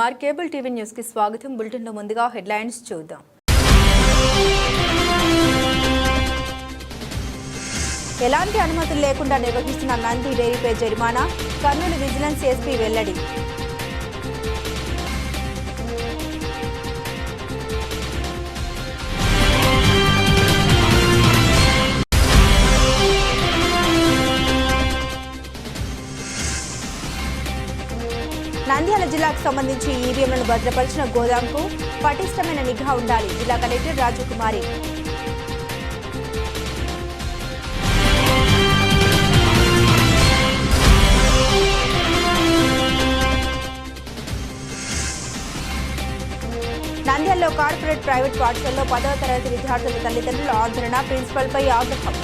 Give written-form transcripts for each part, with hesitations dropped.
Namaskar cable TV news కి స్వాగతం. Bulletin లో ముందుగా హెడ్లైన్స్ చూద్దాం. ఎలాంటి అనుమతులు లేకుండా నిర్వహిస్తున్న నంది డైరీపై జరిమానా, కర్నూలు విజిలెన్స్ ఎస్పీ వెల్లడి. నంద్యాల జిల్లాకు సంబంధించి ఈవీఎంలను భద్రపరిచిన గోదాంకు పటిష్టమైన నిఘా ఉండాలి. జిల్లా కలెక్టర్ రాజకుమారి. నంద్యాలలో కార్పొరేట్ ప్రైవేట్ పాఠశాలలో 10వ తరగతి విద్యార్థుల తల్లిదండ్రుల ఆందోళన, ప్రిన్సిపల్పై ఆగ్రహం.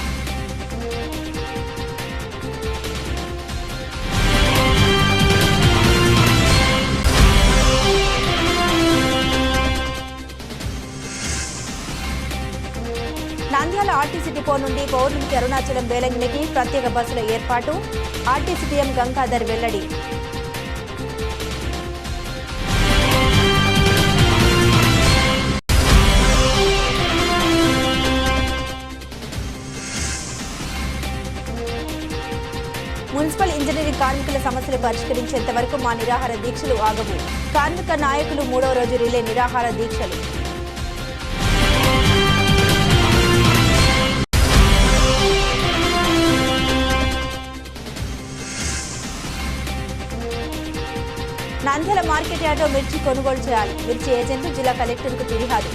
నంద్యాల ఆర్టీసీ డిపో నుండి పౌర్ణమికి అరుణాచలం వేలంగినికి ప్రత్యేక బస్సుల ఏర్పాటు. ఆర్టీసీ సీఎం గంగాధర్ వెల్లడి. మున్సిపల్ ఇంజనీరింగ్ కార్మికుల సమస్యలు పరిష్కరించేంత వరకు మా నిరాహార దీక్షలు ఆగవు. కార్మిక నాయకులు 3వ రోజు రిలే నిరాహార దీక్షలు. నంద్యాల మార్కెట్ యార్డ్లో మిర్చి కొనుగోలు చేయాలి. మిర్చి ఏజెంట్లు జిల్లా కలెక్టర్కు ఫిర్యాదు.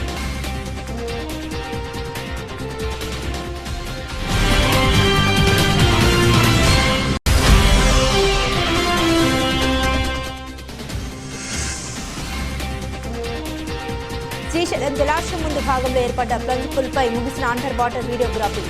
శ్రీశైలం జలాశయం ముందు భాగంలో ఏర్పడ్డ ప్లంజ్ పుల్పై ముగిసిన అండర్ వాటర్ వీడియోగ్రఫీ.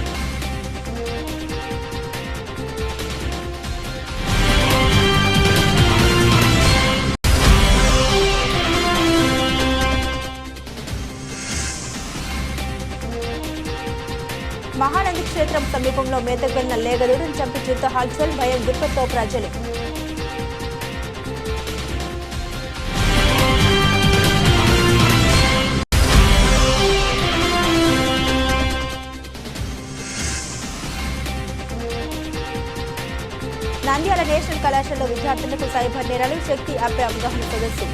మహానంది క్షేత్రం సమీపంలో మేతకు వెళ్లిన లేగదూడను చంపి చుట్ట హల్చల్, భయం గుర్తుతో ప్రజలు. నంద్యాల నేషనల్ కళాశాలలో విద్యార్థులకు సైబర్ నేరాలు, శక్తి యాప్ అవగాహన సదస్సు.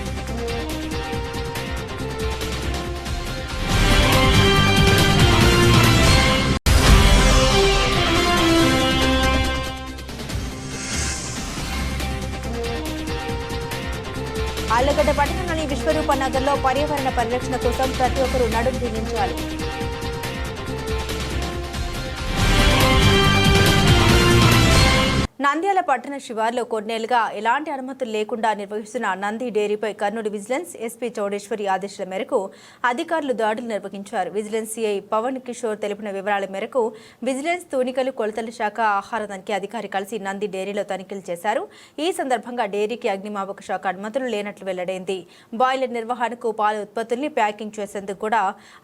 ఆళ్లగడ్డ పట్టణంలోని విశ్వరూప నగర్లో పర్యావరణ పరిరక్షణ కోసం ప్రతి ఒక్కరూ నడుం బిగించాలి. నంద్యాల పట్టణ శివార్లో కొన్నేళ్లుగా ఎలాంటి అనుమతులు లేకుండా నిర్వహిస్తున్న నంది డైరీపై కర్నూలు విజిలెన్స్ ఎస్పీ చౌడేశ్వరి ఆదేశాల మేరకు అధికారులు దాడులు నిర్వహించారు. విజిలెన్స్ సిఐ పవన్ కిషోర్ తెలిపిన వివరాల మేరకు విజిలెన్స్ తూనికలు కొలతల శాఖ ఆహార తనిఖీ అధికారి కలిసి నంది డైరీలో తనిఖీలు చేశారు. ఈ సందర్భంగా డైరీకి అగ్నిమాపక శాఖ అనుమతులు లేనట్లు వెల్లడైంది. బాయిలర్ నిర్వహణకు పాల ఉత్పత్తుల్ని ప్యాకింగ్ చేసేందుకు కూడా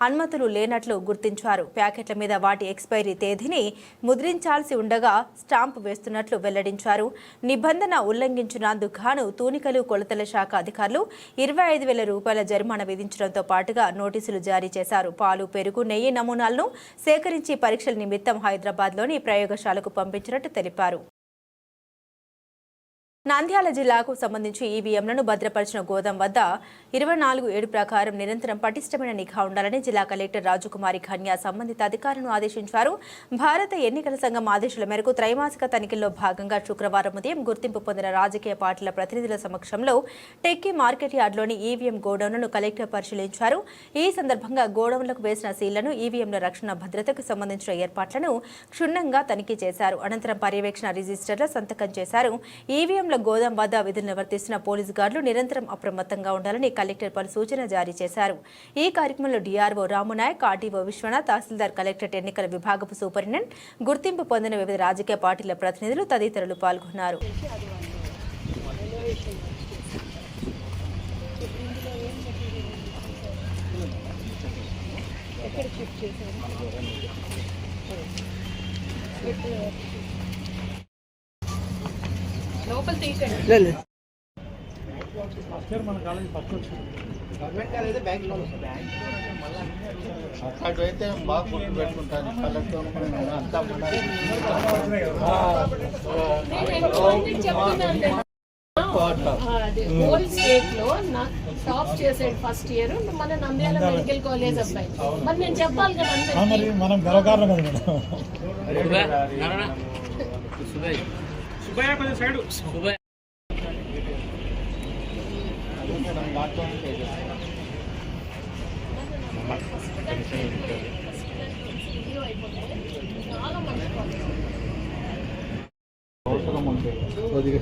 అనుమతులు లేనట్లు గుర్తించారు. ప్యాకెట్ల మీద వాటి ఎక్స్పైరీ తేదీని ముద్రించాల్సి ఉండగా స్టాంపు వేస్తున్నట్లు వెల్లడించారు. నిబంధన ఉల్లంఘించినందుకు గాను తూనికలు కొలతల శాఖ అధికారులు 25,000 రూపాయల జరిమానా విధించడంతో పాటుగా నోటీసులు జారీ చేశారు. పాలు, పెరుగు, నెయ్యి నమూనాలను సేకరించి పరీక్షల నిమిత్తం హైదరాబాద్లోని ప్రయోగశాలకు పంపించినట్టు తెలిపారు. నంద్యాల జిల్లాకు సంబంధించి ఈవీఎంలను భద్రపరిచిన గోదాం వద్ద 24/7 ప్రకారం నిరంతరం పటిష్టమైన నిఘా ఉండాలని జిల్లా కలెక్టర్ రాజకుమారి ఖన్యా సంబంధిత అధికారులను ఆదేశించారు. భారత ఎన్నికల సంఘం ఆదేశాల మేరకు త్రైమాసిక తనిఖీల్లో భాగంగా శుక్రవారం ఉదయం గుర్తింపు పొందిన రాజకీయ పార్టీల ప్రతినిధుల సమక్షంలో టెక్కీ మార్కెట్ యార్డ్లోని ఈవీఎం గోడౌన్లను కలెక్టర్ పరిశీలించారు. ఈ సందర్భంగా గోడౌన్లకు వేసిన సీళ్లను, ఈవీఎంల రక్షణ భద్రతకు సంబంధించిన ఏర్పాట్లను క్షుణ్ణంగా తనిఖీ చేశారు. అనంతరం పర్యవేక్షణ రిజిస్టర్ల సంతకం చేశారు. ఈవీఎం గోదాం వద్ద విధులు నిర్వర్తిస్తున్న పోలీసు గార్డులు నిరంతరం అప్రమత్తంగా ఉండాలని కలెక్టర్ పలు సూచన జారీ చేశారు. ఈ కార్యక్రమంలో డిఆర్ఓ రామునాయక్, ఆర్టీఓ విశ్వనాథ్, తహసీల్దార్, కలెక్టరేట్ ఎన్నికల విభాగపు సూపరింటెండెంట్, గుర్తింపు పొందిన వివిధ రాజకీయ పార్టీల ప్రతినిధులు తదితరులు పాల్గొన్నారు. లోపల తీయండి. అక్కడైతే బాగా గుర్తు పెట్టుకుంటాను హోల్ స్టేట్ లో టాప్ చేసాడు ఫస్ట్ ఇయర్ మన నంద్యాల మెడికల్ కాలేజ్ అబ్బాయి. మరి నేను చెప్పాలి కదా మనం గర్వకారణం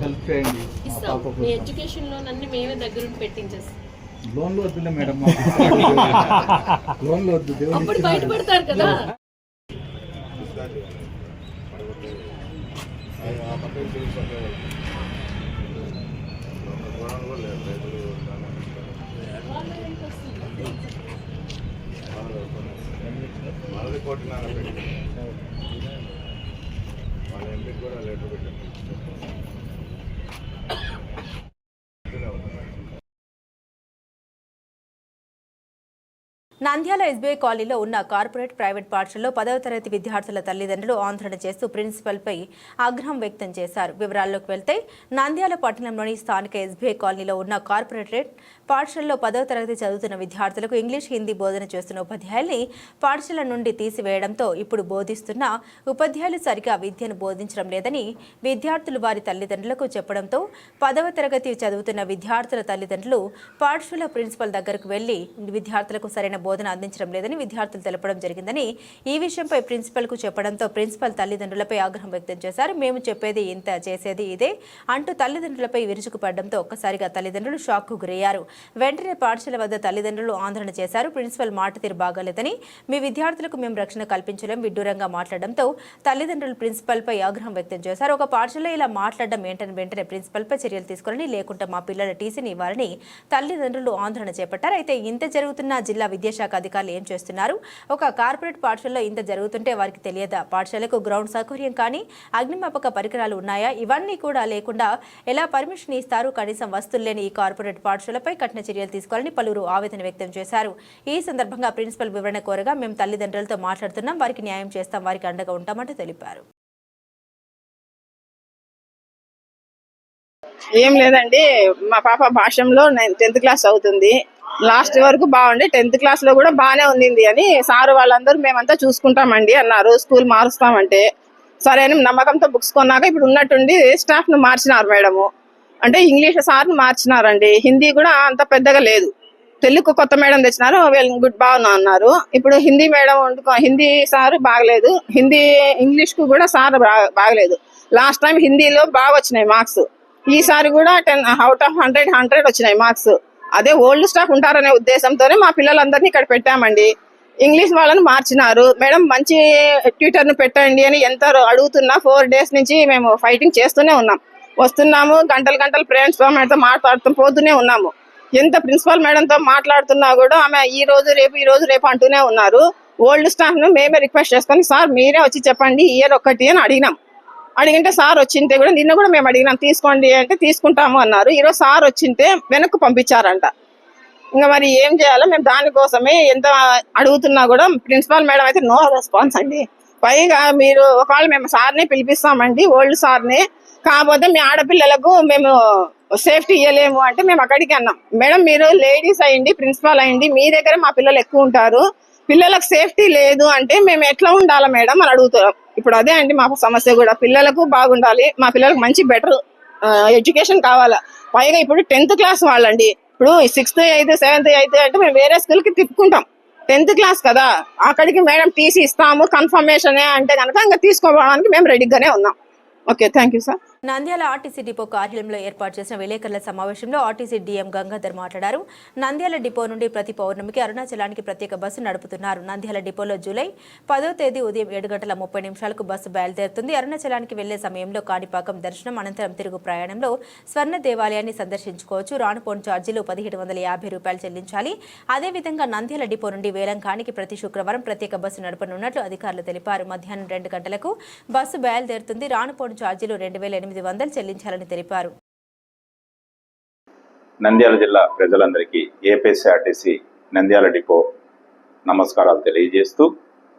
హెల్ప్ చేయండి. మీ ఎడ్యుకేషన్ లోన్ అన్ని మేమే దగ్గర పెట్టించేస్తాం. లోన్లు వద్దులే మేడం, లోన్లు వద్దు, అప్పుడు బయటపడతారు కదా. నంద్యాల ఎస్బీఐ కాలనీలో ఉన్న కార్పొరేట్ ప్రైవేట్ పాఠశాలలో 10వ తరగతి విద్యార్థుల తల్లిదండ్రులు ఆందోళన చేస్తూ ప్రిన్సిపల్పై ఆగ్రహం వ్యక్తం చేశారు. వివరాల్లోకి వెళ్తే నంద్యాల పట్టణంలోని స్థానిక ఎస్బీఐ కాలనీలో ఉన్న కార్పొరేట్ పాఠశాలలో 10వ తరగతి చదువుతున్న విద్యార్థులకు ఇంగ్లీష్, హిందీ బోధన చేస్తున్న ఉపాధ్యాయుల్ని పాఠశాల నుండి తీసివేయడంతో ఇప్పుడు బోధిస్తున్న ఉపాధ్యాయులు సరిగా విద్యను బోధించడం లేదని విద్యార్థులు వారి తల్లిదండ్రులకు చెప్పడంతో 10వ తరగతి చదువుతున్న విద్యార్థుల తల్లిదండ్రులు పాఠశాల ప్రిన్సిపల్ దగ్గరకు వెళ్లి విద్యార్థులకు సరైన బోధన అందించడం లేదని విద్యార్థులు తెలపడం జరిగిందని ఈ విషయంపై ప్రిన్సిపల్కు చెప్పడంతో ప్రిన్సిపల్ తల్లిదండ్రులపై ఆగ్రహం వ్యక్తం చేశారు. మేము చెప్పేది ఇంత, చేసేది ఇదే అంటూ తల్లిదండ్రులపై విరుచుకుపడడంతో ఒక్కసారిగా తల్లిదండ్రులు షాక్కు గురయ్యారు. వెంటనే పాఠశాల వద్ద తల్లిదండ్రులు ఆందోళన చేశారు. ప్రిన్సిపల్ మాట తీరు బాగాలేదని, మీ విద్యార్థులకు మేము రక్షణ కల్పించలేం విడ్డూరంగా మాట్లాడడంతో తల్లిదండ్రులు ప్రిన్సిపల్పై ఆగ్రహం వ్యక్తం చేశారు. ఒక పాఠశాలలో ఇలా మాట్లాడడం ఏంటని వెంటనే ప్రిన్సిపల్పై చర్యలు తీసుకోవాలని, లేకుంటే మా పిల్లల టీసీని ఇవ్వాలని తల్లిదండ్రులు ఆందోళన చేపట్టారు. అయితే ఇంత జరుగుతున్న జిల్లా విద్యాశాఖ అధికారులు ఏం చేస్తున్నారు? ఒక కార్పొరేట్ పాఠశాలలో ఇంత జరుగుతుంటే వారికి తెలియదా? పాఠశాలకు గ్రౌండ్ సౌకర్యం కానీ, అగ్నిమాపక పరికరాలు ఉన్నాయా? ఇవన్నీ కూడా లేకుండా ఎలా పర్మిషన్ ఇస్తారు? కనీసం వస్తువులు లేని ఈ కార్పొరేట్ పాఠశాలపై కఠిన చర్యలు తీసుకోవాలని పలువురు ఆవేదన వ్యక్తం చేశారు. ఈ సందర్భంగా ప్రిన్సిపల్ వివరణ కోరగా, మేము తల్లిదండ్రులతో మాట్లాడుతున్నాం, వారికి న్యాయం చేస్తాం, వారికి అండగా ఉంటామంటూ తెలిపారు. ఏం లేదండి, మా పాప భాషంలో 10th క్లాస్ అవుతుంది. లాస్ట్ వరకు బాగుండే, 10th క్లాస్ లో కూడా బాగానే ఉంది అని సార్ వాళ్ళందరూ మేమంతా చూసుకుంటామండి అన్నారు. స్కూల్ మారుస్తామంటే సరే అని నమ్మకంతో బుక్స్ కొన్నాక ఇప్పుడు ఉన్నట్టుండి స్టాఫ్ ను మార్చినారు మేడము. అంటే ఇంగ్లీష్ సార్ను మార్చినారండి. హిందీ కూడా అంత పెద్దగా లేదు. తెలుగు కొత్త మేడం తెచ్చినారు, గుడ్ బాగున్నా అన్నారు. ఇప్పుడు హిందీ మేడం హిందీ సార్ బాగలేదు, ఇంగ్లీష్ కు కూడా సార్ బాగలేదు. లాస్ట్ టైం హిందీలో బాగా వచ్చినాయి మార్క్స్, ఈసారి కూడా 10 out of 100 వచ్చినాయి మార్క్స్. అదే ఓల్డ్ స్టాఫ్ ఉంటారనే ఉద్దేశంతోనే మా పిల్లలందరినీ ఇక్కడ పెట్టామండి. ఇంగ్లీష్ వాళ్ళని మార్చినారు. మేడం మంచి ట్యూటర్ ను పెట్టండి అని ఎంత అడుగుతున్నా 4 days నుంచి మేము ఫైటింగ్ చేస్తూనే ఉన్నాం. వస్తున్నాము, గంటలు పేరెంట్స్ మేడంతో మాట్లాడుతూ పోతూనే ఉన్నాము. ఎంత ప్రిన్సిపల్ మేడంతో మాట్లాడుతున్నా కూడా ఆమె ఈ రోజు రేపు అంటూనే ఉన్నారు. ఓల్డ్ స్టాఫ్ ను మేమే రిక్వెస్ట్ చేసుకొని, సార్ మీరే వచ్చి చెప్పండి ఇయర్ ఒక్కటి అని అడిగింటే సార్ వచ్చింటే కూడా నిన్న కూడా మేము అడిగినాం, తీసుకోండి అంటే తీసుకుంటాము అన్నారు. ఈరోజు సార్ వచ్చింటే వెనక్కు పంపించారంట. ఇంకా మరి ఏం చేయాలో మేము దానికోసమే ఎంత అడుగుతున్నా కూడా ప్రిన్సిపాల్ మేడం అయితే నో రెస్పాన్స్ అండి. పైగా మీరు ఒకవేళ మేము సార్ని పిలిపిస్తామండి, ఓల్డ్ సార్ని, కాకపోతే మీ ఆడపిల్లలకు మేము సేఫ్టీ ఇవ్వలేము అంటే మేము అక్కడికి అన్నాం. మేడం మీరు లేడీస్ అయ్యండి, ప్రిన్సిపాల్ అయ్యండి, మీ దగ్గర మా పిల్లలు ఎక్కువ ఉంటారు, పిల్లలకు సేఫ్టీ లేదు అంటే మేము ఎట్లా ఉండాలా మేడం అని అడుగుతున్నాం. ఇప్పుడు అదే అండి మా సమస్య కూడా, పిల్లలకు బాగుండాలి, మా పిల్లలకు మంచి బెటర్ ఎడ్యుకేషన్ కావాలా. పైగా ఇప్పుడు 10th క్లాస్ వాళ్ళండి, ఇప్పుడు 6th 8th 7th 8th అంటే మేము వేరే స్కూల్ కి తిప్పుకుంటాం. 10th క్లాస్ కదా, అక్కడికి మేడం టీసీ ఇస్తాము కన్ఫర్మేషన్ అంటే కనుక ఇంకా తీసుకోవడానికి మేము రెడీగానే ఉన్నాం. Okay, thank you sir. Nandyal RTC depot కార్యాలయంలో ఏర్పాటు చేసిన విలేకరుల సమావేశంలో ఆర్టీసీ డీఎం గంగాధర్ మాట్లాడారు. నంద్యాల డిపో నుండి ప్రతి పౌర్ణమికి అరుణాచలానికి ప్రత్యేక బస్సు నడుపుతున్నారు. నంద్యాల డిపోలో జూలై 10వ తేదీ ఉదయం 7:30 బస్సు బయలుదేరుతుంది. అరుణాచలానికి వెళ్లే సమయంలో కాణిపాకం దర్శనం అనంతరం తిరుగు ప్రయాణంలో స్వర్ణ దేవాలయాన్ని సందర్శించుకోవచ్చు. రానుపోను ఛార్జీలు 1750 రూపాయలు చెల్లించాలి. అదేవిధంగా నంద్యాల డిపో నుండి వేలంకానికి ప్రతి శుక్రవారం ప్రత్యేక బస్సు నడపనున్నట్లు అధికారులు తెలిపారు. మధ్యాహ్నం 2 గంటలకు బస్సు బయలుదేరుతుంది. రానుపోను ఛార్జీలు 2800 చెల్లించాలని తెలిపారు. నంద్యాల జిల్లా ప్రజలందరికీ ఏపీఎస్ఆర్టీసీ నంద్యాల డిపో నమస్కారాలు తెలియజేస్తూ,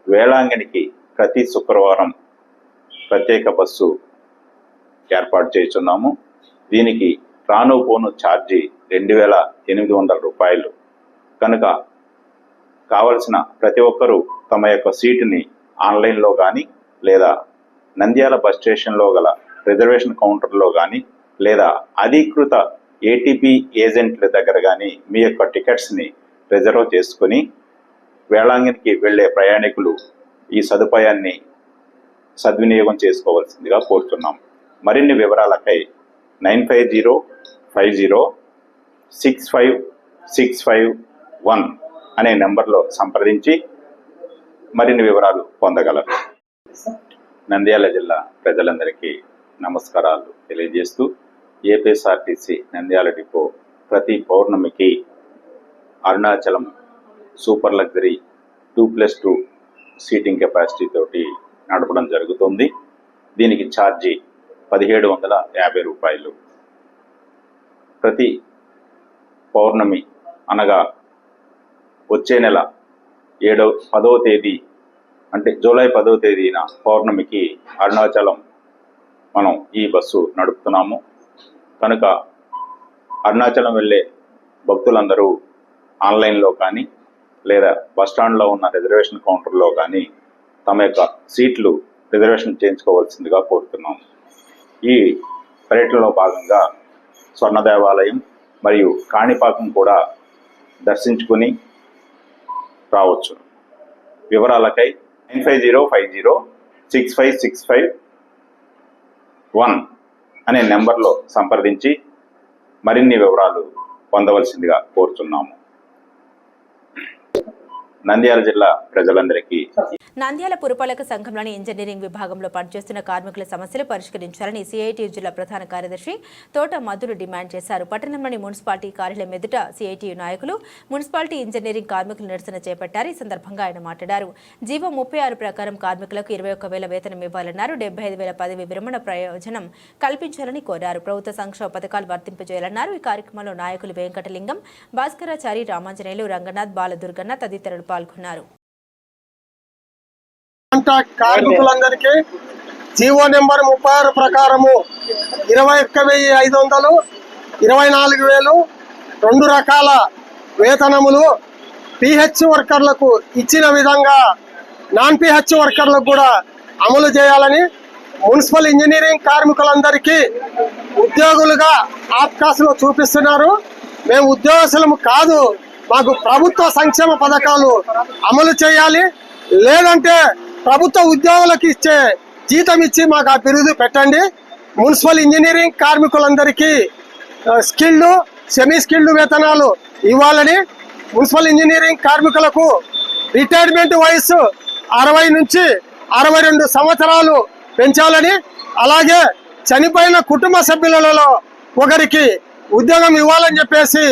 వేళాంగణికి ప్రతి శుక్రవారం ప్రత్యేక బస్సు ఏర్పాటు చేస్తున్నాము. దీనికి రాను పోను ఛార్జీ 2,800 రూపాయలు కనుక కావలసిన ప్రతి ఒక్కరూ తమ యొక్క సీటుని ఆన్లైన్లో కానీ లేదా నంద్యాల బస్ స్టేషన్లో గల రిజర్వేషన్ కౌంటర్లో కానీ లేదా అధీకృత ఏటీపీ ఏజెంట్ల దగ్గర కానీ మీ యొక్క టికెట్స్ని రిజర్వ్ చేసుకుని వేళాంగణికి వెళ్ళే ప్రయాణికులు ఈ సదుపాయాన్ని సద్వినియోగం చేసుకోవాల్సిందిగా కోరుతున్నాం. మరిన్ని వివరాలకై 9505065651 అనే నెంబర్లో సంప్రదించి మరిన్ని వివరాలు పొందగలరు. నంద్యాల జిల్లా ప్రజలందరికీ నమస్కారాలు తెలియజేస్తూ, ఏపీఎస్ఆర్టీసీ నంద్యాల డిపో ప్రతి పౌర్ణమికి Arunachalam super luxury 2+2 seating capacity తోటి నడపడం జరుగుతుంది. దీనికి ఛార్జీ 1,750 రూపాయలు. ప్రతి పౌర్ణమి అనగా వచ్చే నెల 10వ తేదీ అంటే జూలై 10వ తేదీన పౌర్ణమికి అరుణాచలం మనం ఈ బస్సు నడుపుతున్నాము. కనుక అరుణాచలం వెళ్ళే భక్తులందరూ ఆన్లైన్లో కానీ లేదా బస్టాండ్లో ఉన్న రిజర్వేషన్ కౌంటర్లో కానీ తమ యొక్క సీట్లు రిజర్వేషన్ చేయించుకోవాల్సిందిగా కోరుతున్నాము. ఈ పర్యటనలో భాగంగా స్వర్ణ దేవాలయం మరియు కాణిపాకం కూడా దర్శించుకుని రావచ్చు. వివరాలకై 9505065651 అనే నెంబర్లో సంప్రదించి మరిన్ని వివరాలు పొందవలసిందిగా కోరుతున్నాము. నంద్యాల జిల్లా ప్రజలందరికీ నంద్యాల పురపాలక సంఘంలోని ఇంజనీరింగ్ విభాగంలో పనిచేస్తున్న కార్మికుల సమస్యలు పరిష్కరించాలని సిఐటియు జిల్లా ప్రధాన కార్యదర్శి తోట మధులు డిమాండ్ చేశారు. పట్టణంలోని మున్సిపాలిటీ కార్యాలయం ఎదుట సిఐటియు నాయకులు మున్సిపాలిటీ ఇంజనీరింగ్ కార్మికులు నిరసన చేపట్టారు. ఈ సందర్భంగా ఆయన మాట్లాడారు. జీవో 36 ప్రకారం కార్మికులకు 21,000 వేతనం ఇవ్వాలన్నారు. 75,000 పదవి విరమణ ప్రయోజనం కల్పించాలని కోరారు. ప్రభుత్వ సంక్షేమ పథకాలు వర్తింపజేయాలన్నారు. ఈ కార్యక్రమంలో నాయకులు వెంకటలింగం, భాస్కరాచారి, రామాంజనేయులు, రంగనాథ్, బాలదుర్గన్న తదితరులు పాల్గొన్నారు. కార్మికులందరికీ జీవో నెంబర్ 36 ప్రకారము 21,500, 24,000 2 రకాల వేతనములు పిహెచ్ వర్కర్లకు ఇచ్చిన విధంగా నాన్ పిహెచ్ వర్కర్లకు కూడా అమలు చేయాలని మున్సిపల్ ఇంజనీరింగ్ కార్మికులందరికీ ఉద్యోగులుగా ఆప్కాస్లో చూపిస్తున్నారు. మేము ఉద్యోగస్తులము కాదు, మాకు ప్రభుత్వ సంక్షేమ పథకాలు అమలు చేయాలి, లేదంటే ప్రభుత్వ ఉద్యోగులకు ఇచ్చే జీతం ఇచ్చి మాకు ఆ బిరుదు పెట్టండి. మున్సిపల్ ఇంజనీరింగ్ కార్మికులందరికీ స్కిల్డ్, సెమీ స్కిల్డ్ వేతనాలు ఇవ్వాలని, మున్సిపల్ ఇంజనీరింగ్ కార్మికులకు రిటైర్మెంట్ వయసు 60 నుంచి 62 సంవత్సరాలు పెంచాలని, అలాగే చనిపోయిన కుటుంబ సభ్యులలో ఒకరికి ఉద్యోగం ఇవ్వాలని చెప్పేసి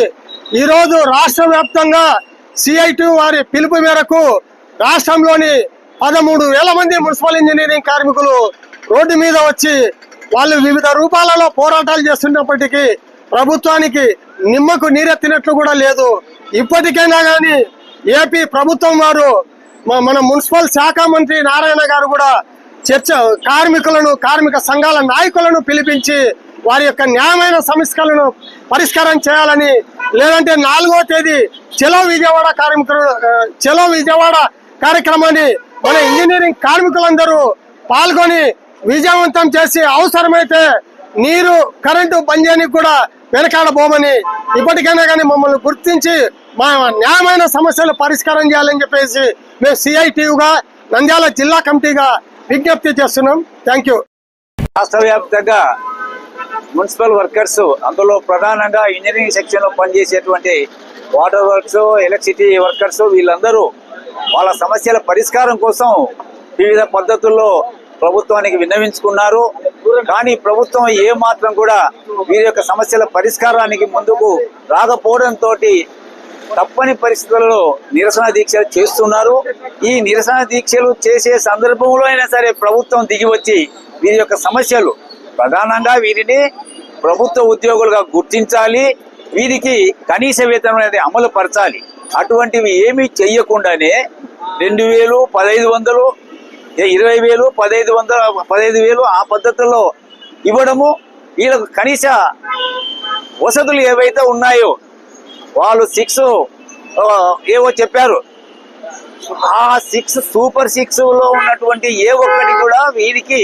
ఈరోజు రాష్ట్ర వ్యాప్తంగా సిఐటియు వారి పిలుపు మేరకు రాష్ట్రంలోని 13,000 మంది మున్సిపల్ ఇంజనీరింగ్ కార్మికులు రోడ్డు మీద వచ్చి వాళ్ళు వివిధ రూపాలలో పోరాటాలు చేస్తున్నప్పటికీ ప్రభుత్వానికి నిమ్మకు నీరెత్తినట్లు కూడా లేదు. ఇప్పటికైనా కానీ ఏపీ ప్రభుత్వం వారు మన మున్సిపల్ శాఖ మంత్రి నారాయణ గారు కూడా కార్మిక సంఘాల నాయకులను పిలిపించి వారి యొక్క న్యాయమైన సమస్యలను పరిష్కారం చేయాలని, లేదంటే 4వ తేదీ చలో విజయవాడ కార్యక్రమాన్ని మన ఇంజనీరింగ్ కార్మికులందరూ పాల్గొని విజయవంతం చేసి అవసరమైతే నీరు, కరెంటు బంద్ చేయడానికి కూడా వెనకాడబోమని, ఇప్పటికైనా కానీ మమ్మల్ని గుర్తించి మా న్యాయమైన సమస్యలు పరిష్కారం చేయాలని చెప్పేసి మేము సిఐటియుగా నంద్యాల జిల్లా కమిటీగా విజ్ఞప్తి చేస్తున్నాం. Thank you. రాష్ట్ర వ్యాప్తంగా మున్సిపల్ వర్కర్స్, అందులో ప్రధానంగా ఇంజనీరింగ్ సెక్షన్ లో పనిచేసేటువంటి వాటర్ వర్క్స్, ఎలక్ట్రిసిటీ వర్కర్స్, వీళ్ళందరూ వాళ్ళ సమస్యల పరిష్కారం కోసం వివిధ పద్ధతుల్లో ప్రభుత్వానికి విన్నవించుకున్నారు. కానీ ప్రభుత్వం ఏ మాత్రం కూడా వీరి యొక్క సమస్యల పరిష్కారానికి ముందుకు రాకపోవడంతో తప్పని పరిస్థితులలో నిరసన దీక్షలు చేస్తున్నారు. ఈ నిరసన దీక్షలు చేసే సందర్భంలో అయినా సరే ప్రభుత్వం దిగి వచ్చి వీరి యొక్క సమస్యలు, ప్రధానంగా వీరిని ప్రభుత్వ ఉద్యోగులుగా గుర్తించాలి, వీరికి కనీస వేతనం అనేది అమలు పరచాలి. అటువంటివి ఏమీ చెయ్యకుండానే 2000, 1500, 20,000, 15,000 ఆ పద్ధతుల్లో ఇవ్వడము, వీళ్ళకు కనీస వసతులు ఏవైతే ఉన్నాయో వాళ్ళు 6 ఏవో చెప్పారు, ఆ 6 సూపర్ 6లో ఉన్నటువంటి ఏ ఒక్కటి కూడా వీరికి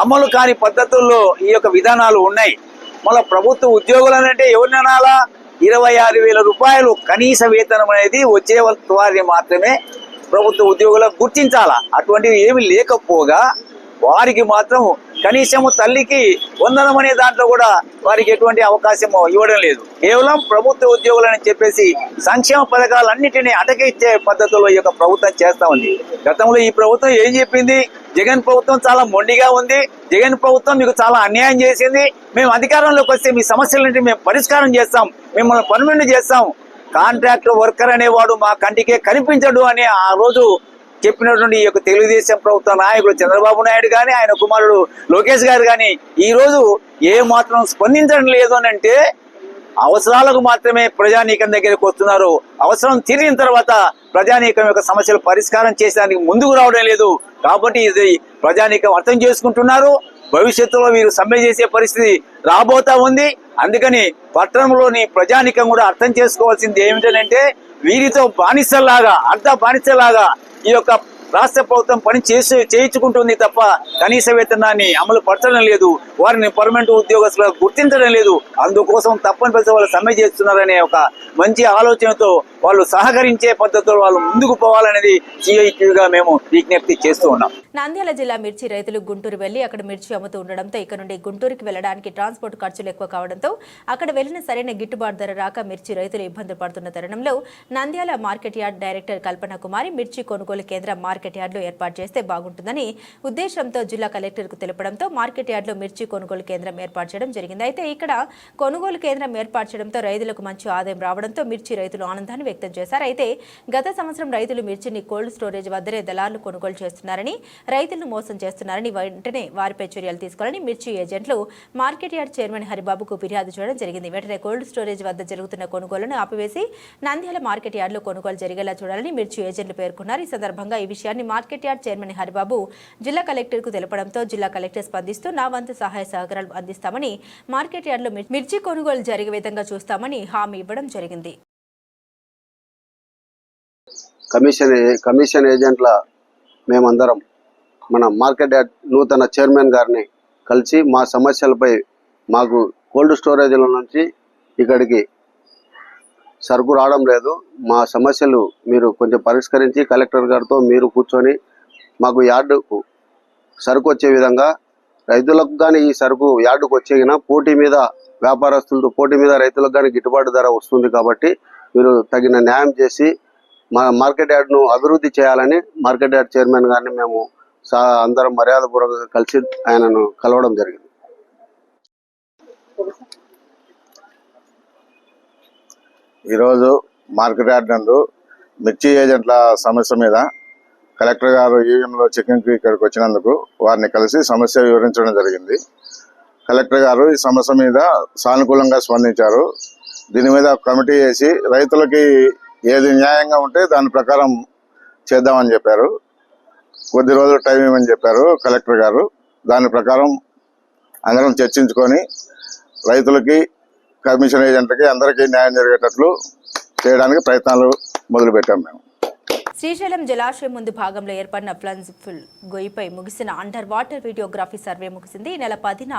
అమలు కాని పద్ధతుల్లో ఈ యొక్క విధానాలు ఉన్నాయి. మళ్ళీ ప్రభుత్వ ఉద్యోగులనంటే ఎవరిని అనాలా? 26,000 రూపాయలు కనీస వేతనం అనేది వచ్చే వారిని మాత్రమే ప్రభుత్వ ఉద్యోగులకు గుర్తించాలా. అటువంటివి ఏమి లేకపోగా వారికి మాత్రం కనీసము తల్లికి వందనం అనే దాంట్లో కూడా వారికి ఎటువంటి అవకాశం ఇవ్వడం లేదు. కేవలం ప్రభుత్వ ఉద్యోగులని చెప్పేసి సంక్షేమ పథకాలన్నిటినీ అటకిచ్చే పద్ధతుల్లో ఈ యొక్క ప్రభుత్వం చేస్తా ఉంది. గతంలో ఈ ప్రభుత్వం ఏం చెప్పింది? జగన్ ప్రభుత్వం చాలా మొండిగా ఉంది, జగన్ ప్రభుత్వం మీకు చాలా అన్యాయం చేసింది, మేము అధికారంలోకి వస్తే మీ సమస్యలన్నింటి మేము పరిష్కారం చేస్తాం, మిమ్మల్ని పర్మనెంట్ చేస్తాం, కాంట్రాక్ట్ వర్కర్ అనేవాడు మా కంటికే కనిపించడు అని ఆ రోజు చెప్పినటువంటి ఈ యొక్క తెలుగుదేశం ప్రభుత్వ నాయకులు చంద్రబాబు నాయుడు కానీ ఆయన కుమారుడు లోకేష్ గారు కానీ ఈ రోజు ఏ మాత్రం స్పందించడం లేదు అని అంటే అవసరాలకు మాత్రమే ప్రజానీకం దగ్గరికి వస్తున్నారు. అవసరం తీరిన తర్వాత ప్రజానీకం యొక్క సమస్యలు పరిష్కారం చేసేదానికి ముందుకు రావడం లేదు. కాబట్టి ఇది ప్రజానీకం అర్థం చేసుకుంటున్నారు. భవిష్యత్తులో వీరు సమ్మె చేసే పరిస్థితి రాబోతా ఉంది. అందుకని పట్టణంలోని ప్రజానీకం కూడా అర్థం చేసుకోవాల్సింది ఏమిటంటే వీరితో బానిసల్లాగా అర్ధ బానిసలాగా ఈ యొక్క రాష్ట్ర ప్రభుత్వం పని చేయించుకుంటుంది తప్ప కనీస వేతనాన్ని అమలు పరచడం లేదు, వారిని పర్మనెంట్ ఉద్యోగస్తులుగా గుర్తించడం లేదు. అందుకోసం తప్పనిసరి వాళ్ళు సమ్మె చేస్తున్నారనే ఒక మంచి ఆలోచనతో వాళ్ళు సహకరించే పద్ధతిలో వాళ్ళు ముందుకు పోవాలనేది సిఐటిగా మేము విజ్ఞప్తి చేస్తూ ఉన్నాం. నంద్యాల జిల్లా మిర్చి రైతులు గుంటూరు వెళ్లి అక్కడ మిర్చి అమ్ముతూ ఉండడంతో ఇక్కడ నుండి గుంటూరుకి వెళ్లడానికి ట్రాన్స్పోర్ట్ ఖర్చులు ఎక్కువ కావడంతో అక్కడ వెళ్లిన సరైన గిట్టుబాటు ధర రాక మిర్చి రైతులు ఇబ్బందులు పడుతున్న తరుణంలో నంద్యాల మార్కెట్ యార్డ్ డైరెక్టర్ కల్పన కుమారి మిర్చి కొనుగోలు కేంద్రం మార్కెట్ యార్డులో ఏర్పాటు చేస్తే బాగుంటుందని ఉద్దేశంతో జిల్లా కలెక్టర్కు తెలపడంతో మార్కెట్ యార్డులో మిర్చి కొనుగోలు కేంద్రం ఏర్పాటు చేయడం జరిగింది. అయితే ఇక్కడ కొనుగోలు కేంద్రం ఏర్పాటు చేయడంతో రైతులకు మంచి ఆదాయం రావడంతో మిర్చి రైతులు ఆనందాన్ని వ్యక్తం చేశారు. అయితే గత సంవత్సరం రైతులు మిర్చిని కోల్డ్ స్టోరేజ్ వద్దనే దళారులు కొనుగోలు చేస్తున్నారని, రైతులను మోసం చేస్తున్నారని, వెంటనే వారిపై చర్యలు తీసుకోవాలని మిర్చి ఏజెంట్లు మార్కెట్ యార్డ్ చైర్మన్ హరిబాబుకు ఫిర్యాదు చేయడం జరిగింది. వెంటనే కోల్డ్ స్టోరేజ్ వద్ద జరుగుతున్న కొనుగోలును ఆపివేసి నంద్యాల మార్కెట్ యార్డులో కొనుగోలు జరిగేలా చూడాలని మిర్చి ఏజెంట్లు పేర్కొన్నారు. ఈ సందర్భంగా ఈ విషయాన్ని మార్కెట్ యార్డ్ చైర్మన్ హరిబాబు జిల్లా కలెక్టర్కు తెలపడంతో జిల్లా కలెక్టర్ స్పందిస్తూ నా వంతు సహాయ సహకారాలు అందిస్తామని, మార్కెట్ యార్డులో మిర్చి కొనుగోలు జరిగే విధంగా చూస్తామని హామీ ఇవ్వడం జరిగింది. కమిషన్ ఏజెంట్ల మేమందరం మన మార్కెట్ యార్డ్ నూతన చైర్మన్ గారిని కలిసి మా సమస్యలపై మాకు కోల్డ్ స్టోరేజ్ల నుంచి ఇక్కడికి సరుకు రావడం లేదు, మా సమస్యలు మీరు కొంచెం పరిష్కరించి కలెక్టర్ గారితో మీరు కూర్చొని మాకు యార్డుకు సరుకు వచ్చే విధంగా, రైతులకు కానీ ఈ సరుకు యార్డుకు వచ్చేగిన పోటీ మీద వ్యాపారస్తులతో పోటీ మీద రైతులకు కానీ గిట్టుబాటు ధర వస్తుంది. కాబట్టి మీరు తగిన న్యాయం చేసి మా మార్కెట్ యార్డ్ను అభివృద్ధి చేయాలని మార్కెట్ యార్డ్ చైర్మన్ గారిని మేము అందరం మర్యాదపూర్వకంగా కలిసి ఆయనను కలవడం జరిగింది. ఈరోజు మార్కెట్ యార్డ్ నందు మిర్చి ఏజెంట్ల సమస్య మీద కలెక్టర్ గారు ఈవీఎంలో చెకింగ్కి ఇక్కడికి వచ్చినందుకు వారిని కలిసి సమస్య వివరించడం జరిగింది. కలెక్టర్ గారు ఈ సమస్య మీద సానుకూలంగా స్పందించారు. దీని మీద కమిటీ వేసి రైతులకి ఏది న్యాయంగా ఉంటే దాని ప్రకారం చేద్దామని చెప్పారు. కొద్ది రోజులు టైం ఇవ్వమని చెప్పారు కలెక్టర్ గారు. దాని ప్రకారం అందరం చర్చించుకొని రైతులకి, కమిషన్ ఏజెంట్లకి అందరికీ న్యాయం జరిగేటట్లు చేయడానికి ప్రయత్నాలు మొదలుపెట్టాం. మేము శ్రీశైలం జలాశయం ముందు భాగంలో ఏర్పడిన ఫ్లన్స్ ఫుల్ గొయ్యిపై ముగిసిన అండర్ వాటర్ వీడియోగ్రఫీ సర్వే ముగిసింది. ఈ నెల 10న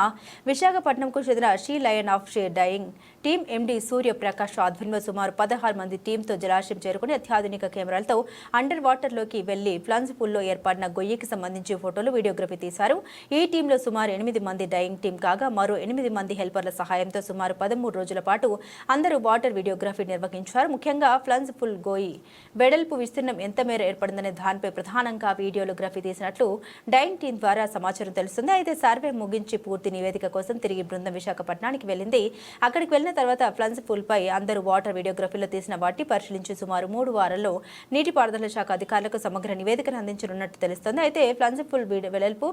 విశాఖపట్నంకు చెందిన షీ లయన్ ఆఫ్ షే డయింగ్ టీం ఎండీ సూర్యప్రకాష్ ఆధ్వర్యంలో సుమారు 16 మంది టీంతో జలాశయం చేరుకుని అత్యాధునిక కెమెరాలతో అండర్ వాటర్లోకి వెళ్లి ఫ్లన్స్ పూల్లో ఏర్పడిన గొయ్యికి సంబంధించి ఫోటోలు, వీడియోగ్రఫీ తీశారు. ఈ టీంలో సుమారు 8 మంది డయింగ్ టీం కాగా మరో 8 మంది హెల్పర్ల సహాయంతో సుమారు 13 రోజుల పాటు అందరూ వాటర్ వీడియోగ్రఫీ నిర్వహించారు. ముఖ్యంగా ఫ్లన్స్ ఫుల్ గొయ్యి వెడల్పు, విస్తీర్ణం ఎంత మేర ఏర్పడిందనే దానిపై ప్రధానంగా వీడియోగ్రఫీ తీసినట్లు డైన్ టీం ద్వారా సమాచారం తెలుస్తుంది. అయితే సర్వే ముగించి పూర్తి నివేదిక కోసం తిరిగి బృందం విశాఖపట్నానికి వెళ్లింది. అక్కడికి వెళ్లిన తర్వాత ఫ్లన్స్ పూల్పై అందరూ వాటర్ వీడియోగ్రఫీలో తీసిన వాటిని పరిశీలించి సుమారు 3 వారాల్లో నీటిపారుదల శాఖ అధికారులకు సమగ్ర నివేదికను అందించనున్నట్టు తెలుస్తోంది. అయితే ఫ్లన్స్ పూల్ వెడల్పు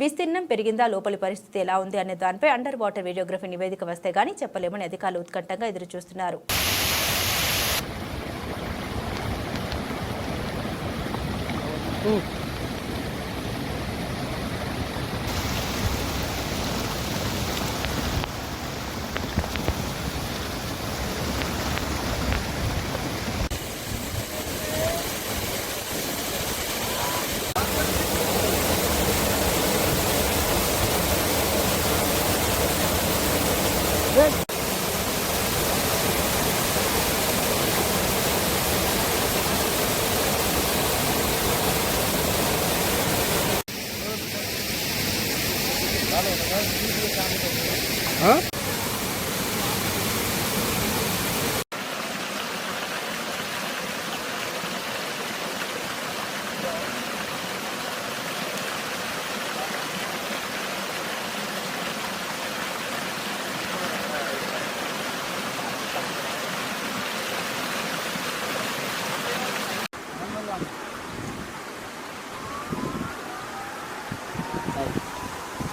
విస్తీర్ణం పెరిగిందా, లోపలి పరిస్థితి ఎలా ఉంది అనే దానిపై అండర్ వాటర్ వీడియోగ్రఫీ నివేదిక వస్తే గానీ చెప్పలేమని అధికారులు ఉత్కంఠంగా ఎదురుచూస్తున్నారు.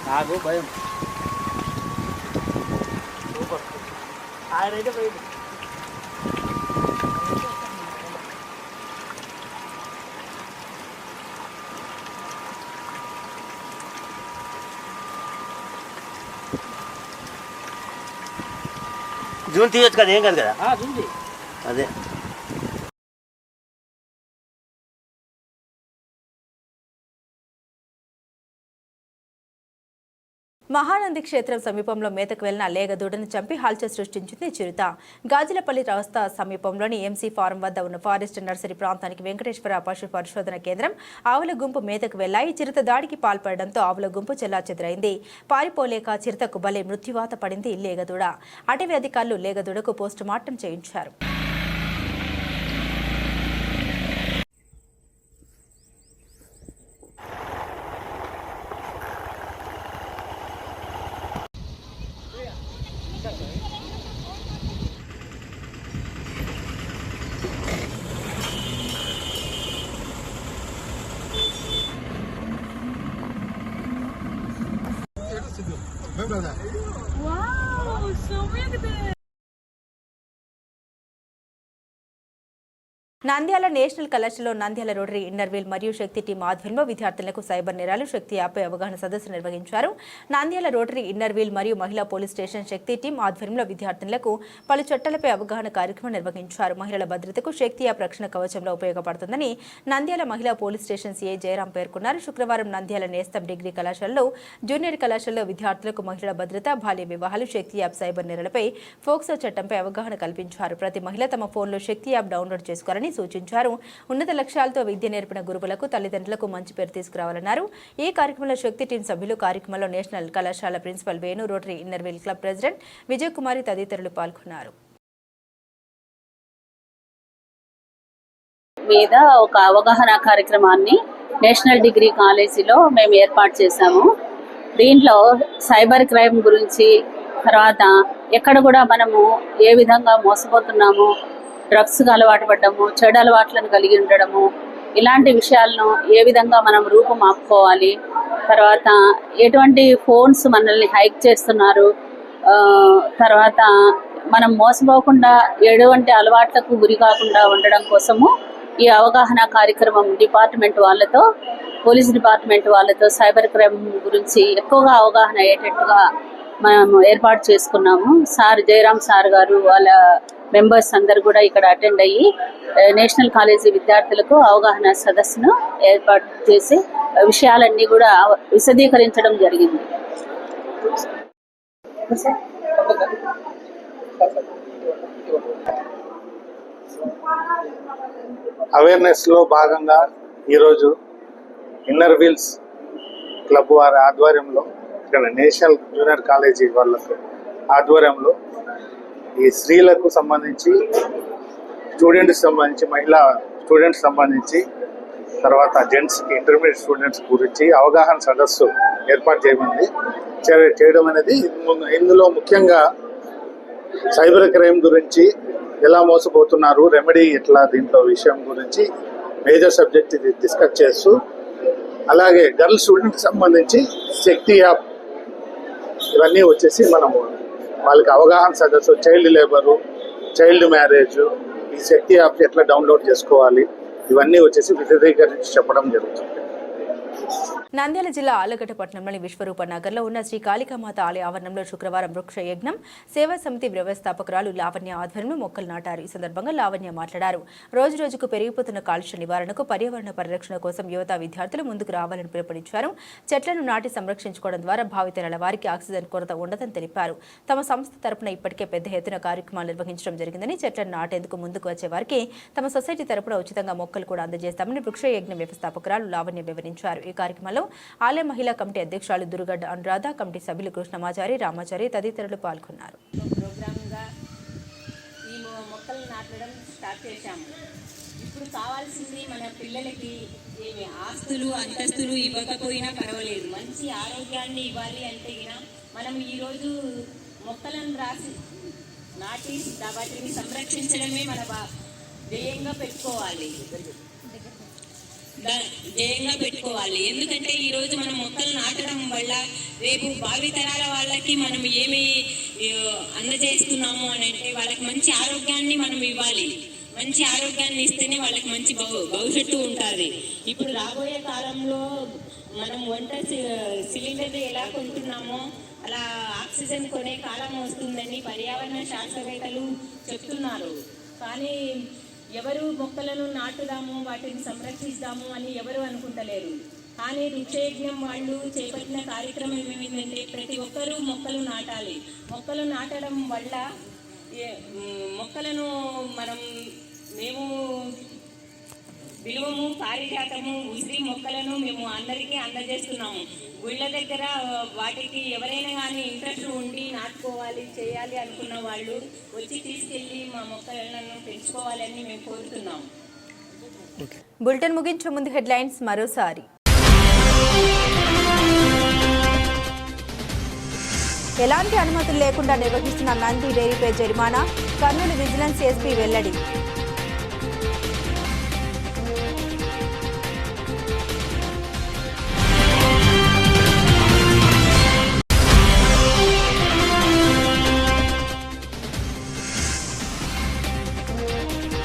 నాకు భయం ఆయనైతే పోయింది. జూన్ తీయొచ్చు కదా, ఏం కాదు కదా. అదే మహానంది క్షేత్రం సమీపంలో మేతకు వెళ్లిన లేగదూడను చంపి హల్చల్ సృష్టించింది చిరుత. గాజులపల్లి రస్తా సమీపంలోని ఎంసీ ఫారం వద్ద ఉన్న ఫారెస్ట్ నర్సరీ ప్రాంతానికి వెంకటేశ్వర పశు పరిశోధన కేంద్రం ఆవుల గుంపు మేతకు వెళ్లాయి. చిరుత దాడికి పాల్పడడంతో ఆవుల గుంపు చెల్లాచెదురైంది. పారిపోలేక చిరుతకు బలే మృత్యువాత పడింది లేగదూడ. అటవీ అధికారులు లేగదూడకు పోస్టుమార్టం చేయించారు. Wow, so big there. Nandyal national కళాశాలలో నంద్యాల రోటరీ ఇన్నర్వీల్ మరియు శక్తి టీం ఆధ్వర్యంలో విద్యార్థులకు సైబర్ నేరాలు శక్తి యాప్పై అవగాహన సదస్సు నిర్వహించారు. నంద్యాల రోటరీ ఇన్నర్వీల్ మరియు మహిళా పోలీస్ స్టేషన్ శక్తి టీం ఆధ్వర్యంలో విద్యార్థులకు పలు చట్టాలపై అవగాహన కార్యక్రమం నిర్వహించారు. మహిళల భద్రతకు శక్తి యాప్ రక్షణ కవచంలో ఉపయోగపడుతుందని నంద్యాల మహిళా పోలీస్ స్టేషన్ సీఐ జయరాం పేర్కొన్నారు. శుక్రవారం నంద్యాల నేస్తం డిగ్రీ కళాశాలలో జూనియర్ కళాశాలలో విద్యార్థులకు మహిళల భద్రత, బాల్య వివాహాలు, శక్తి యాప్, సైబర్ నేరాలపై ఫోక్సో చట్టంపై అవగాహన కల్పించారు. ప్రతి మహిళ తమ ఫోన్లో శక్తి యాప్ డౌన్లోడ్ చేసుకోవాలని సూచించారు. ఉన్నత లక్ష్యాలతో విద్య నేర్పిన గురువులకు, తల్లిదండ్రులకు మంచి పేరు తీసుకురావాలన్నారు. ఈ కార్యక్రమంలో శక్తి టీం సభ్యులు, కార్యక్రమంలో నేషనల్ కళాశాల principal Venu, Rotary Inner Wheel club president Vijay Kumari తదితరులు పాల్గొన్నారు. మీద ఒక అవగాహన కార్యక్రమాన్ని నేషనల్ డిగ్రీ కాలేజీలో మేము ఏర్పాటు చేశాము. దీంట్లో సైబర్ క్రైమ్ గురించి, తర్వాత ఎక్కడ కూడా మనము ఏ విధంగా మోసపోతున్నాము, డ్రగ్స్కి అలవాటు పడ్డము, చెడు అలవాట్లను కలిగి ఉండడము, ఇలాంటి విషయాలను ఏ విధంగా మనం రూపం ఆపుకోవాలి, తర్వాత ఎటువంటి ఫోన్స్ మనల్ని హైక్ చేస్తున్నారు, తర్వాత మనం మోసపోకుండా ఎటువంటి అలవాట్లకు గురి కాకుండా ఉండడం కోసము ఈ అవగాహన కార్యక్రమం డిపార్ట్మెంట్ వాళ్ళతో, పోలీస్ డిపార్ట్మెంట్ వాళ్ళతో సైబర్ క్రైమ్ గురించి ఎక్కువగా అవగాహన అయ్యేటట్టుగా మనం ఏర్పాటు చేసుకున్నాము. సార్ జయరాం సార్ గారు వాళ్ళ మెంబర్స్ అందరు కూడా ఇక్కడ అటెండ్ అయ్యి నేషనల్ కాలేజీ విద్యార్థులకు అవగాహన సదస్సును ఏర్పాటు చేసి విషయాలన్నీ కూడా విశదీకరించడం జరిగింది. అవేర్నెస్ లో భాగంగా ఈరోజు ఇన్నర్ వీల్స్ క్లబ్ వారి ఆధ్వర్యంలో, ఇక్కడ నేషనల్ జూనియర్ కాలేజీ వాళ్ళ ఆధ్వర్యంలో ఈ స్త్రీలకు సంబంధించి, స్టూడెంట్స్ సంబంధించి, మహిళా స్టూడెంట్స్ సంబంధించి, తర్వాత జెంట్స్కి ఇంటర్మీడియట్ స్టూడెంట్స్ గురించి అవగాహన సదస్సు ఏర్పాటు చేయడం అనేది ఇందులో ముఖ్యంగా సైబర్ క్రైమ్ గురించి, ఎలా మోసపోతున్నారు, రెమెడీ ఎట్లా, దీంట్లో విషయం గురించి మేజర్ సబ్జెక్ట్ ఇది డిస్కస్ చేస్తూ, అలాగే గర్ల్ స్టూడెంట్కి సంబంధించి శక్తి యాప్ ఇవన్నీ వచ్చేసి మనము వాళ్ళకి అవగాహన సదస్సు, చైల్డ్ లేబరు, చైల్డ్ మ్యారేజ్, ఈ శక్తి యాప్ ఎట్లా డౌన్లోడ్ చేసుకోవాలి, ఇవన్నీ వచ్చేసి విశదీకరించి చెప్పడం జరుగుతుంది. నంద్యాల జిల్లా ఆలగడ్డ పట్టణంలోని విశ్వరూప నగర్లో ఉన్న శ్రీ కాళికామాత ఆలయ ఆవరణంలో శుక్రవారం వృక్ష యజ్ఞం సేవా సమితి వ్యవస్థాపకురాలు లావణ్య ఆధ్వర్యంలో మొక్కలు నాటారు. ఈ సందర్భంగా లావణ్య మాట్లాడారు. రోజు రోజుకు పెరిగిపోతున్న కాలుష్య నివారణకు, పర్యావరణ పరిరక్షణ కోసం యువత విద్యార్థులు ముందుకు రావాలని పిలుపునిచ్చారు. చెట్లను నాటి సంరక్షించుకోవడం ద్వారా భావితరాల వారికి ఆక్సిజన్ కొరత ఉండదని తెలిపారు. తమ సంస్థ తరపున ఇప్పటికే పెద్ద ఎత్తున కార్యక్రమాలు నిర్వహించడం జరిగిందని, చెట్లను నాటేందుకు ముందుకు వచ్చే వారికి తమ సొసైటీ తరపున ఉచితంగా మొక్కలు కూడా అందజేస్తామని వృక్ష యజ్ఞ వ్యవస్థాపకురాలు లావణ్య వివరించారు. ఈ కార్యక్రమంలో ఆలయ మహిళా కమిటీ అధ్యక్షురాలు దుర్గడ్డ అనురాధ, కమిటీ సభ్యులు కృష్ణమాచారి, రామాచారి తదితరులు పాల్గొన్నారు. ప్రోగ్రామ్గా ఈ మొక్కలు నాటడం స్టార్ట్ చేశాము. ఇప్పుడు కావాల్సింది మన పిల్లలకి ఏమి ఆస్తులు అంతస్తులు ఇవ్వకపోయినా పర్వాలేదు, మంచి ఆరోగ్యాన్ని ఇవ్వాలి అంటే మనం ఈరోజు మొక్కలను నాటి వాటిని సంరక్షించడమే మన ధ్యేయంగా పెట్టుకోవాలి. ఎందుకంటే ఈ రోజు మనం మొక్కలు నాటడం వల్ల రేపు భావితరాల వాళ్ళకి మనం ఏమి అందజేస్తున్నాము అని అంటే వాళ్ళకి మంచి ఆరోగ్యాన్ని మనం ఇవ్వాలి. మంచి ఆరోగ్యాన్ని ఇస్తేనే వాళ్ళకి మంచి భవిష్యత్తు ఉంటుంది. ఇప్పుడు రాబోయే కాలంలో మనం వంట సిలిండర్లు ఎలా కొంటున్నామో అలా ఆక్సిజన్ కొనే కాలం వస్తుందని పర్యావరణ శాస్త్రవేత్తలు చెప్తున్నారు. కానీ ఎవరు మొక్కలను నాటుదాము, వాటిని సంరక్షిస్తాము అని ఎవరు అనుకుంటలేరు. కానీ వృక్షయజ్ఞం వాళ్ళు చేపట్టిన కార్యక్రమం ఏమిటంటే ప్రతి ఒక్కరూ మొక్కలు నాటాలి. మొక్కలు నాటడం వల్ల మొక్కలను మేము విలువము, పారిజాతము, ఉసిరి మొక్కలను మేము అందరికీ అందజేస్తున్నాము. గుళ్ళ దగ్గర వాటికి ఎవరైనా కానీ ఇంట్రెస్ట్ ఉండి నాటుకోవాలి, చేయాలి అనుకున్న వాళ్ళు వచ్చి తీసుకెళ్ళి మా మొక్కలను పెంచుకోవాలని మేము కోరుతున్నాము. బులెటిన్ ముగించే ముందు హెడ్లైన్స్ మరోసారి. ఎలాంటి అనుమతులు లేకుండా నిర్వహిస్తున్న నంది డైరీపై జరిమానా, కర్నూలు విజిలెన్స్ ఎస్పీ వెల్లడి.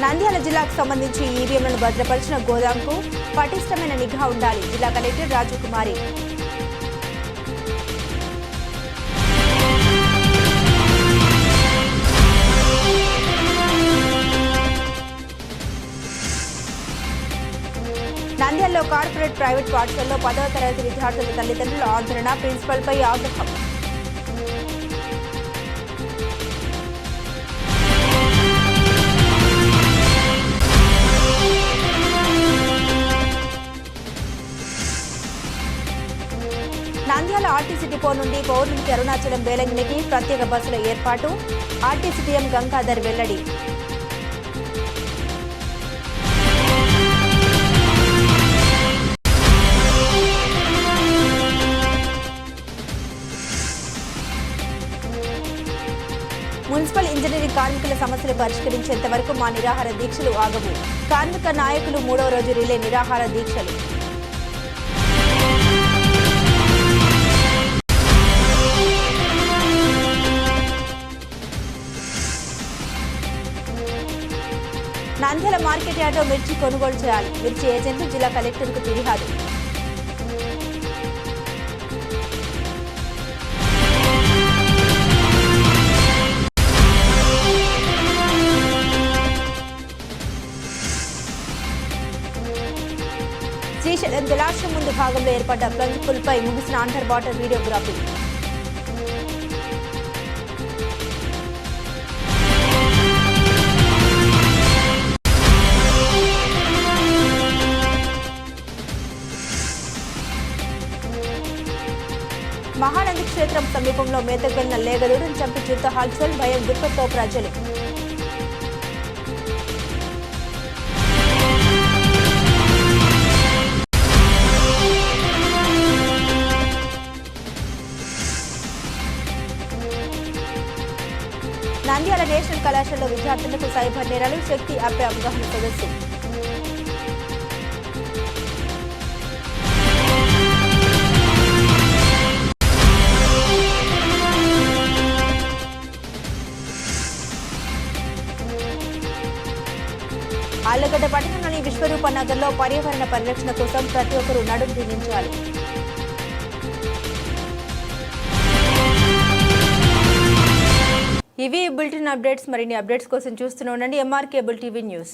నంద్యాల జిల్లాకు సంబంధించి ఈవీఎంలను భద్రపరిచిన గోదాంకు పటిష్టమైన నిఘా ఉండాలి. జిల్లా కలెక్టర్ రాజకుమారి. నంద్యాలలో కార్పొరేట్ ప్రైవేట్ పాఠశాలలో 10వ తరగతి విద్యార్థుల తల్లిదండ్రుల ఆందోళన, ప్రిన్సిపల్పై ఆగ్రహం. నంద్యాల ఆర్టీసీ డిపో నుండి పౌర్ణమికి అరుణాచలం వేలంగినికి ప్రత్యేక బస్సుల ఏర్పాటు, ఆర్టీసీ సీఎం గంగాధర్ వెల్లడి. మున్సిపల్ ఇంజనీరింగ్ కార్మికుల సమస్యలు పరిష్కరించేంత వరకు మా నిరాహార దీక్షలు ఆగవు. కార్మిక నాయకులు 3వ రోజు రిలే నిరాహార దీక్షలు. నంద్యాల మార్కెట్ యార్డ్లో మిర్చి కొనుగోలు చేయాలి. మిర్చి ఏజెంట్లు జిల్లా కలెక్టర్కు ఫిర్యాదు. శ్రీశైలం జలాశయం ముందు భాగంలో ఏర్పడ్డ ప్లంజ్ పుల్పై ముగిసిన అండర్ వాటర్ వీడియోగ్రఫీ. మహానంది క్షేత్రం సమీపంలో మేతకు వెళ్లిన లేగదూడను చంపి చిరుత హల్చల్, భయం గుర్తుతో ప్రజలు. మంచిర్యాల నేషనల్ కళాశాలలో విద్యార్థులకు సైబర్ నేరాలు శక్తి యాప్పై అవగాహన సదస్సు. ఆళ్లగడ్డ పట్టణంలోని విశ్వరూప నగర్లో పర్యావరణ పరిరక్షణ కోసం ప్రతి ఒక్కరూ నడుం బిగించాలి. ఇవి బులెటిన్ అప్డేట్స్. మరిన్ని అప్డేట్స్ కోసం చూస్తూనే ఉండండి MR కేబుల్ టీవీ న్యూస్.